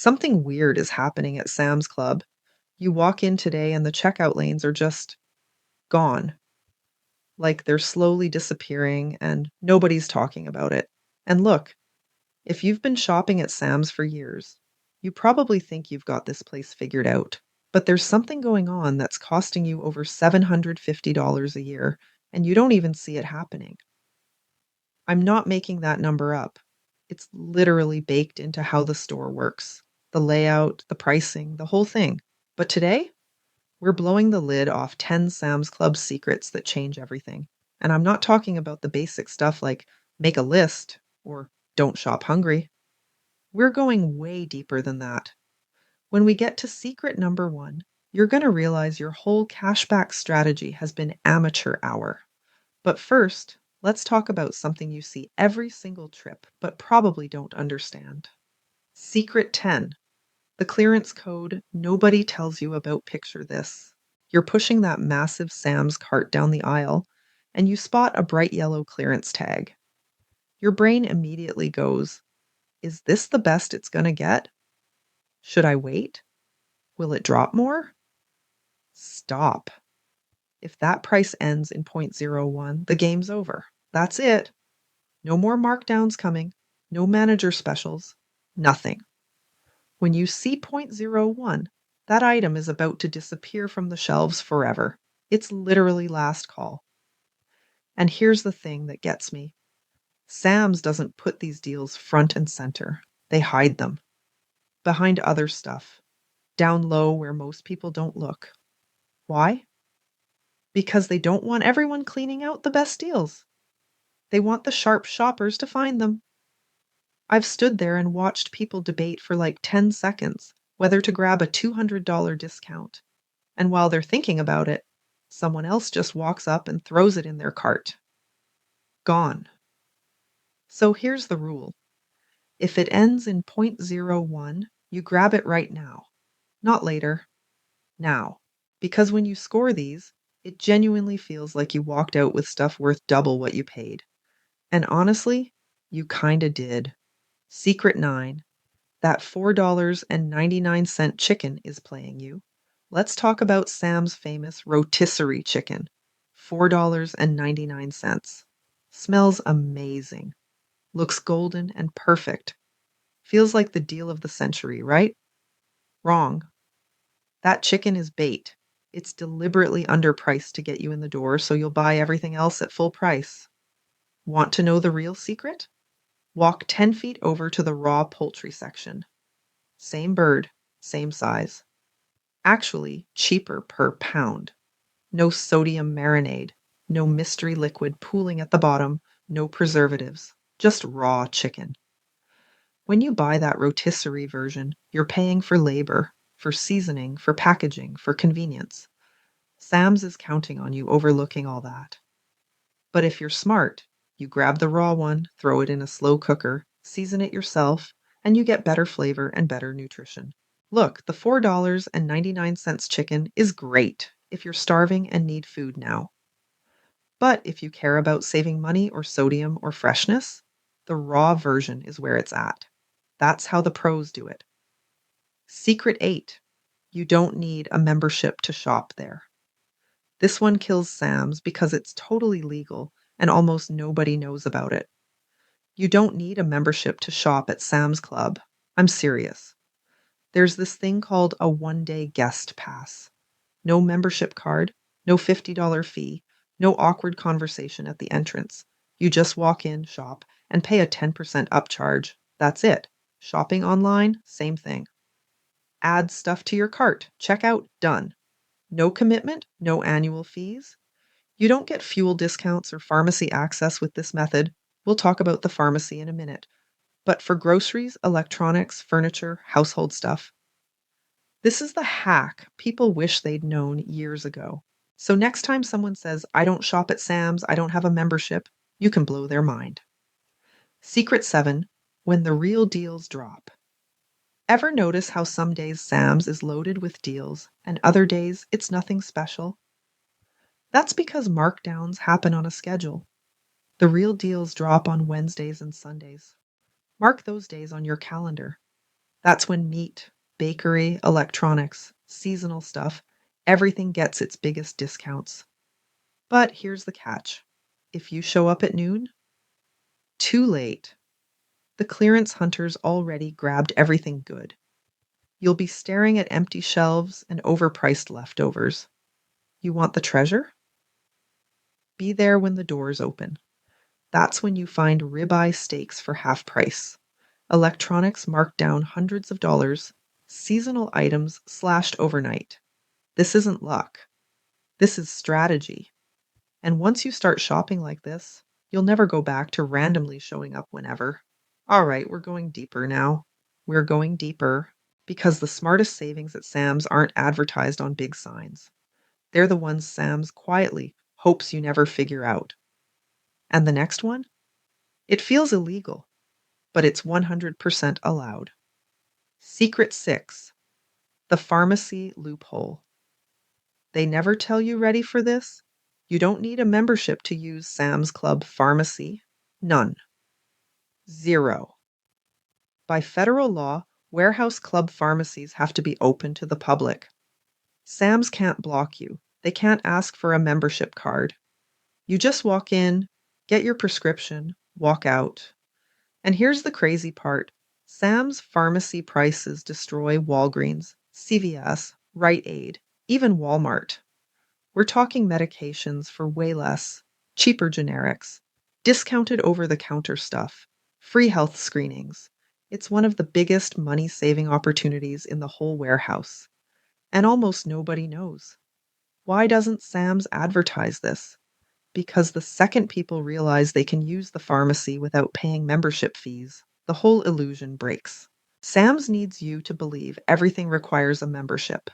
Something weird is happening at Sam's Club. You walk in today and the checkout lanes are just gone. Like they're slowly disappearing and nobody's talking about it. And look, if you've been shopping at Sam's for years, you probably think you've got this place figured out. But there's something going on that's costing you over $750 a year, and you don't even see it happening. I'm not making that number up. It's literally baked into how the store works, the layout, the pricing, the whole thing. But today, we're blowing the lid off 10 Sam's Club secrets that change everything. And I'm not talking about the basic stuff like make a list or don't shop hungry. We're going way deeper than that. When we get to secret number one, you're going to realize your whole cashback strategy has been amateur hour. But first, let's talk about something you see every single trip, but probably don't understand. Secret 10, the clearance code nobody tells you about. Picture this. You're pushing that massive Sam's cart down the aisle, and you spot a bright yellow clearance tag. Your brain immediately goes, is this the best it's going to get? Should I wait? Will it drop more? Stop. If that price ends in point zero 0.01, the game's over. That's it. No more markdowns coming, no manager specials, nothing. When you see point zero 0.01, that item is about to disappear from the shelves forever. It's literally last call. And here's the thing that gets me. Sam's doesn't put these deals front and center. They hide them behind other stuff, down low where most people don't look. Why? Because they don't want everyone cleaning out the best deals. They want the sharp shoppers to find them. I've stood there and watched people debate for like 10 seconds whether to grab a $200 discount. And while they're thinking about it, someone else just walks up and throws it in their cart. Gone. So here's the rule. If it ends in point zero 0.01, you grab it right now. Not later. Now. Because when you score these, it genuinely feels like you walked out with stuff worth double what you paid. And honestly, you kinda did. Secret 9. That $4.99 chicken is playing you. Let's talk about Sam's famous rotisserie chicken. $4.99. Smells amazing. Looks golden and perfect. Feels like the deal of the century, right? Wrong. That chicken is bait. It's deliberately underpriced to get you in the door so you'll buy everything else at full price. Want to know the real secret? Walk 10 feet over to the raw poultry section. Same bird, same size. Actually, cheaper per pound. No sodium marinade, no mystery liquid pooling at the bottom, no preservatives, just raw chicken. When you buy that rotisserie version, you're paying for labor, for seasoning, for packaging, for convenience. Sam's is counting on you overlooking all that. But if you're smart, you grab the raw one, throw it in a slow cooker, season it yourself, and you get better flavor and better nutrition. Look, the $4.99 chicken is great if you're starving and need food now. But if you care about saving money or sodium or freshness, the raw version is where it's at. That's how the pros do it. Secret 8. You don't need a membership to shop there. This one kills Sam's because it's totally legal and almost nobody knows about it. You don't need a membership to shop at Sam's Club. I'm serious. There's this thing called a one-day guest pass. No membership card, no $50 fee, no awkward conversation at the entrance. You just walk in, shop, and pay a 10% upcharge. That's it. Shopping online, same thing. Add stuff to your cart. Checkout, done. No commitment, no annual fees. You don't get fuel discounts or pharmacy access with this method. We'll talk about the pharmacy in a minute. But for groceries, electronics, furniture, household stuff, this is the hack people wish they'd known years ago. So next time someone says, I don't shop at Sam's, I don't have a membership, you can blow their mind. Secret 7. When the real deals drop. Ever notice how some days Sam's is loaded with deals and other days it's nothing special? That's because markdowns happen on a schedule. The real deals drop on Wednesdays and Sundays. Mark those days on your calendar. That's when meat, bakery, electronics, seasonal stuff, everything gets its biggest discounts. But here's the catch. If you show up at noon, too late. The clearance hunters already grabbed everything good. You'll be staring at empty shelves and overpriced leftovers. You want the treasure? Be there when the doors open. That's when you find ribeye steaks for half price, electronics marked down hundreds of dollars, seasonal items slashed overnight. This isn't luck. This is strategy. And once you start shopping like this, you'll never go back to randomly showing up whenever. All right, we're going deeper now. We're going deeper because the smartest savings at Sam's aren't advertised on big signs. They're the ones Sam's quietly hopes you never figure out. And the next one? It feels illegal, but it's 100% allowed. Secret 6, the pharmacy loophole. They never tell you ready for this? You don't need a membership to use Sam's Club Pharmacy. None. Zero. By federal law, warehouse club pharmacies have to be open to the public. Sam's can't block you. They can't ask for a membership card. You just walk in, get your prescription, walk out. And here's the crazy part. Sam's pharmacy prices destroy Walgreens, CVS, Rite Aid, even Walmart. We're talking medications for way less, cheaper generics, discounted over the counter stuff, free health screenings. It's one of the biggest money saving opportunities in the whole warehouse. And almost nobody knows. Why doesn't Sam's advertise this? Because the second people realize they can use the pharmacy without paying membership fees, the whole illusion breaks. Sam's needs you to believe everything requires a membership.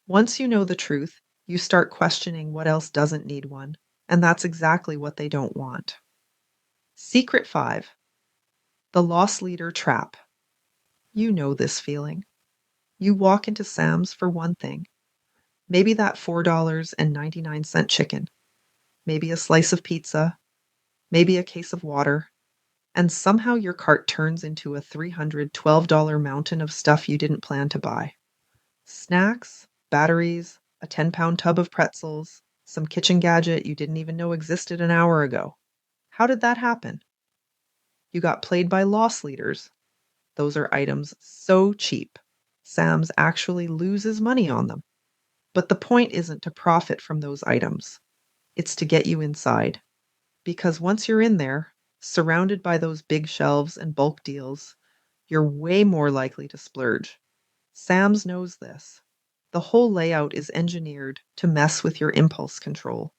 Once you know the truth, you start questioning what else doesn't need one, and that's exactly what they don't want. Secret 5, the loss leader trap. You know this feeling. You walk into Sam's for one thing, maybe that $4.99 chicken, maybe a slice of pizza, maybe a case of water, and somehow your cart turns into a $312 mountain of stuff you didn't plan to buy. Snacks, batteries, a 10-pound tub of pretzels, some kitchen gadget you didn't even know existed an hour ago. How did that happen? You got played by loss leaders. Those are items so cheap, Sam's actually loses money on them. But the point isn't to profit from those items. It's to get you inside. Because once you're in there, surrounded by those big shelves and bulk deals, you're way more likely to splurge. Sam's knows this. The whole layout is engineered to mess with your impulse control.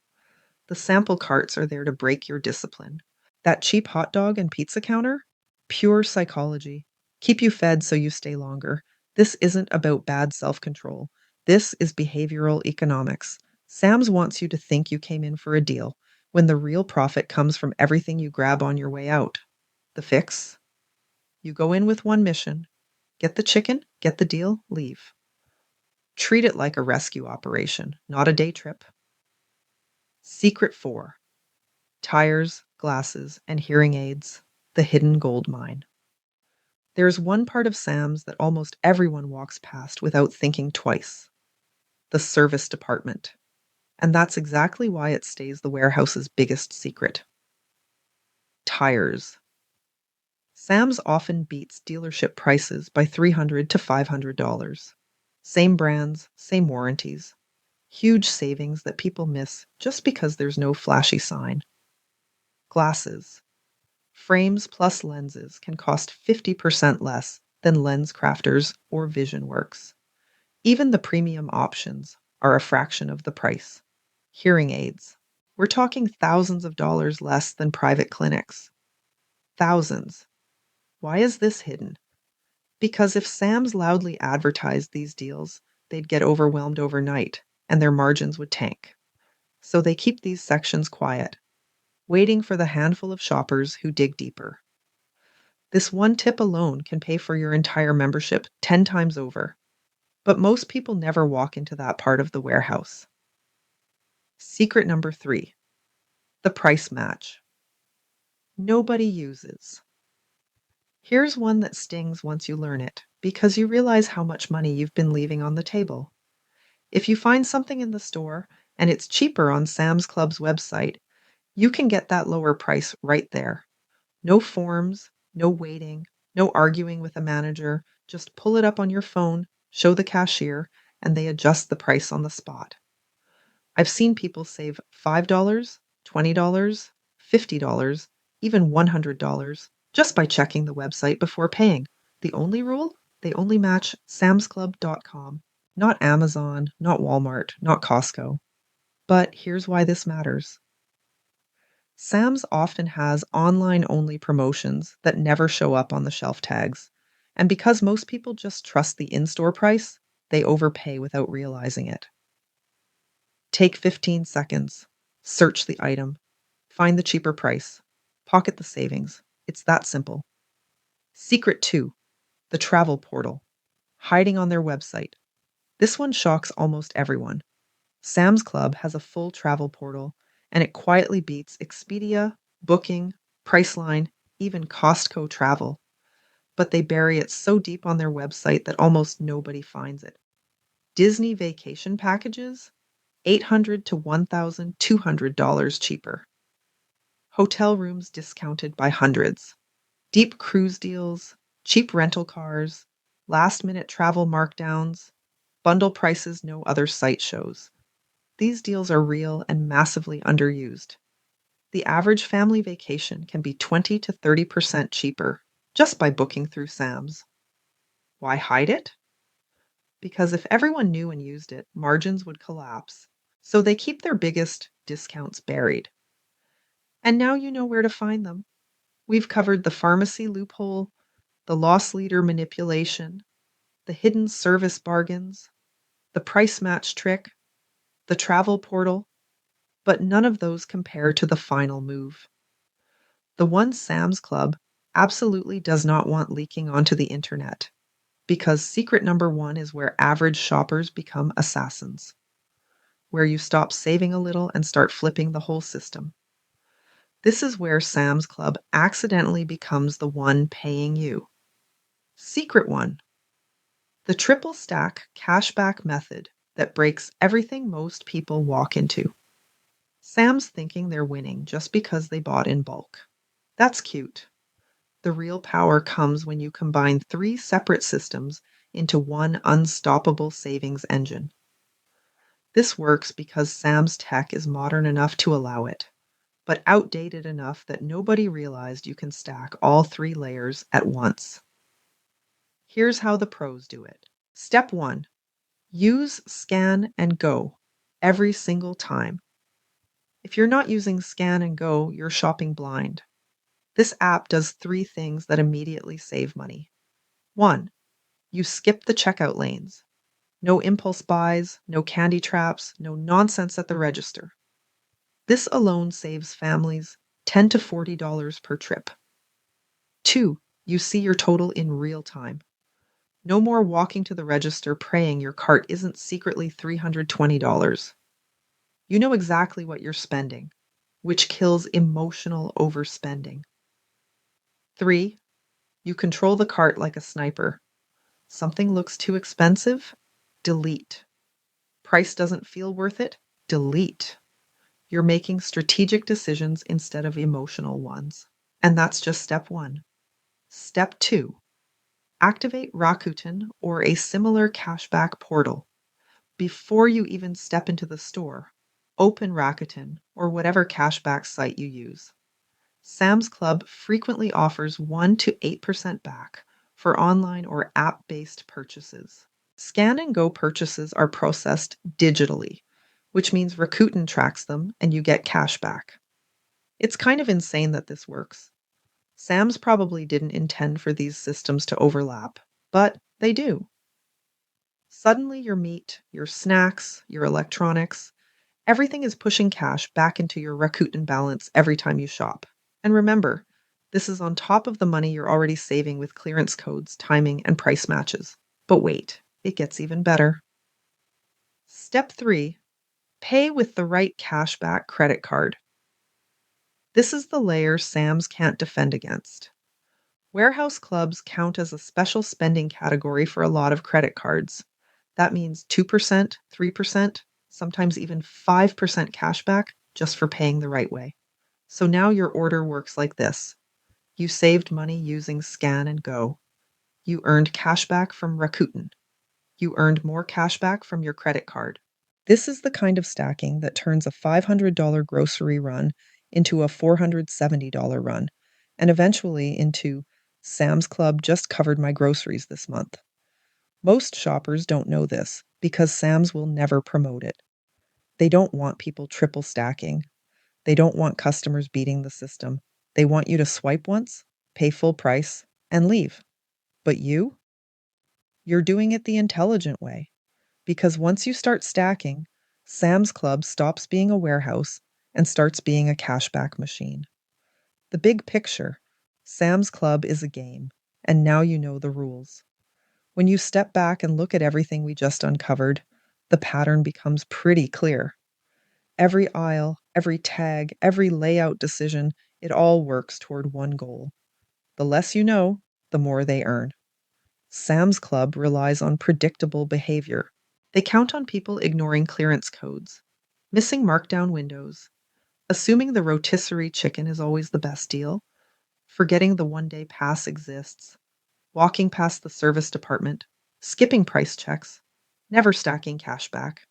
The sample carts are there to break your discipline. That cheap hot dog and pizza counter? Pure psychology. Keep you fed so you stay longer. This isn't about bad self control. This is behavioral economics. Sam's wants you to think you came in for a deal when the real profit comes from everything you grab on your way out. The fix? You go in with one mission: get the chicken, get the deal, leave. Treat it like a rescue operation, not a day trip. Secret 4, tires, glasses, and hearing aids, the hidden gold mine. There's one part of Sam's that almost everyone walks past without thinking twice: the service department. And that's exactly why it stays the warehouse's biggest secret. Tires. Sam's often beats dealership prices by $300 to $500. Same brands, same warranties. Huge savings that people miss just because there's no flashy sign. Glasses. Frames plus lenses can cost 50% less than Lens Crafters or VisionWorks. Even the premium options are a fraction of the price. Hearing aids. We're talking thousands of dollars less than private clinics. Thousands. Why is this hidden? Because if Sam's loudly advertised these deals, they'd get overwhelmed overnight and their margins would tank. So they keep these sections quiet, waiting for the handful of shoppers who dig deeper. This one tip alone can pay for your entire membership 10 times over. But most people never walk into that part of the warehouse. Secret number 3, the price match. Nobody uses. Here's one that stings once you learn it, because you realize how much money you've been leaving on the table. If you find something in the store and it's cheaper on Sam's Club's website, you can get that lower price right there. No forms, no waiting, no arguing with a manager. Just pull it up on your phone, show the cashier, and they adjust the price on the spot. I've seen people save $5, $20, $50, even $100 just by checking the website before paying. The only rule? They only match samsclub.com, not Amazon, not Walmart, not Costco. But here's why this matters. Sam's often has online only promotions that never show up on the shelf tags. And because most people just trust the in store price, they overpay without realizing it. Take 15 seconds, search the item, find the cheaper price, pocket the savings. It's that simple. Secret 2, the travel portal, hiding on their website. This one shocks almost everyone. Sam's Club has a full travel portal, and it quietly beats Expedia, Booking, Priceline, even Costco Travel. But they bury it so deep on their website that almost nobody finds it. Disney vacation packages, $800 to $1,200 cheaper. Hotel rooms discounted by hundreds. Deep cruise deals, cheap rental cars, last minute travel markdowns, bundle prices no other site shows. These deals are real and massively underused. The average family vacation can be 20 to 30% cheaper just by booking through Sam's. Why hide it? Because if everyone knew and used it, margins would collapse. So they keep their biggest discounts buried. And now you know where to find them. We've covered the pharmacy loophole, the loss leader manipulation, the hidden service bargains, the price match trick, the travel portal, but none of those compare to the final move. The one Sam's Club absolutely does not want leaking onto the internet, because secret number one is where average shoppers become assassins, where you stop saving a little and start flipping the whole system. This is where Sam's Club accidentally becomes the one paying you. Secret one, the triple stack cashback method that breaks everything most people walk into. Sam's thinking they're winning just because they bought in bulk. That's cute. The real power comes when you combine three separate systems into one unstoppable savings engine. This works because Sam's tech is modern enough to allow it, but outdated enough that nobody realized you can stack all three layers at once. Here's how the pros do it. Step 1. Use Scan and Go every single time. If you're not using Scan and Go, you're shopping blind. This app does three things that immediately save money. 1. You skip the checkout lanes. No impulse buys, no candy traps, no nonsense at the register. This alone saves families $10 to $40 per trip. 2. You see your total in real time. No more walking to the register praying your cart isn't secretly $320. You know exactly what you're spending, which kills emotional overspending. 3. You control the cart like a sniper. Something looks too expensive? Delete. Price doesn't feel worth it? Delete. You're making strategic decisions instead of emotional ones. And that's just step 1. Step 2. Activate Rakuten or a similar cashback portal. Before you even step into the store, open Rakuten or whatever cashback site you use. Sam's Club frequently offers 1 to 8% back for online or app-based purchases. Scan and Go purchases are processed digitally, which means Rakuten tracks them and you get cash back. It's kind of insane that this works. Sam's probably didn't intend for these systems to overlap, but they do. Suddenly, your meat, your snacks, your electronics, everything is pushing cash back into your Rakuten balance every time you shop. And remember, this is on top of the money you're already saving with clearance codes, timing, and price matches. But wait, it gets even better. Step 3. Pay with the right cashback credit card. This is the layer Sam's can't defend against. Warehouse clubs count as a special spending category for a lot of credit cards. That means 2%, 3%, sometimes even 5% cashback just for paying the right way. So now your order works like this. You saved money using Scan and Go. You earned cashback from Rakuten. You earned more cashback from your credit card. This is the kind of stacking that turns a $500 grocery run into a $470 run, and eventually into Sam's Club just covered my groceries this month. Most shoppers don't know this because Sam's will never promote it. They don't want people triple stacking. They don't want customers beating the system. They want you to swipe once, pay full price, and leave. But you're doing it the intelligent way. Because once you start stacking, Sam's Club stops being a warehouse and starts being a cashback machine. The big picture: Sam's Club is a game, and now you know the rules. When you step back and look at everything we just uncovered, the pattern becomes pretty clear. Every aisle, every tag, every layout decision, it all works toward one goal. The less you know, the more they earn. Sam's Club relies on predictable behavior. They count on people ignoring clearance codes, missing markdown windows, assuming the rotisserie chicken is always the best deal, forgetting the one-day pass exists, walking past the service department, skipping price checks, never stacking cash back.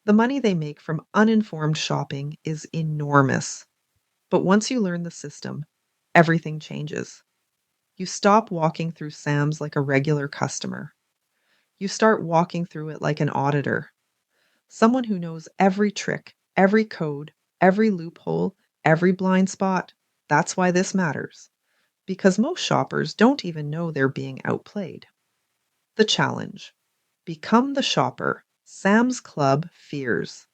The money they make from uninformed shopping is enormous. But once you learn the system, everything changes. You stop walking through Sam's like a regular customer. You start walking through it like an auditor, someone who knows every trick, every code, every loophole, every blind spot. That's why this matters, because most shoppers don't even know they're being outplayed. The challenge: become the shopper Sam's Club fears.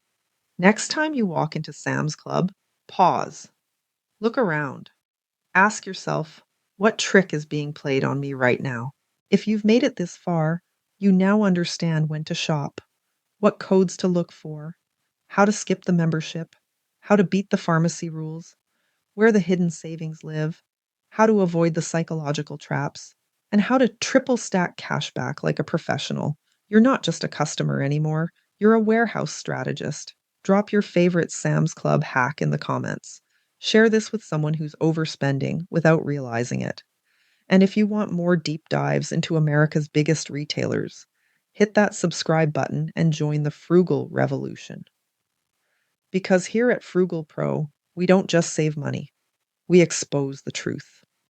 Next time you walk into Sam's Club, pause, look around, ask yourself, what trick is being played on me right now? If you've made it this far, you now understand when to shop, what codes to look for, how to skip the membership, how to beat the pharmacy rules, where the hidden savings live, how to avoid the psychological traps, and how to triple stack cashback like a professional. You're not just a customer anymore, you're a warehouse strategist. Drop your favorite Sam's Club hack in the comments. Share this with someone who's overspending without realizing it. And if you want more deep dives into America's biggest retailers, hit that subscribe button and join the frugal revolution. Because here at Frugal Pro, we don't just save money, we expose the truth.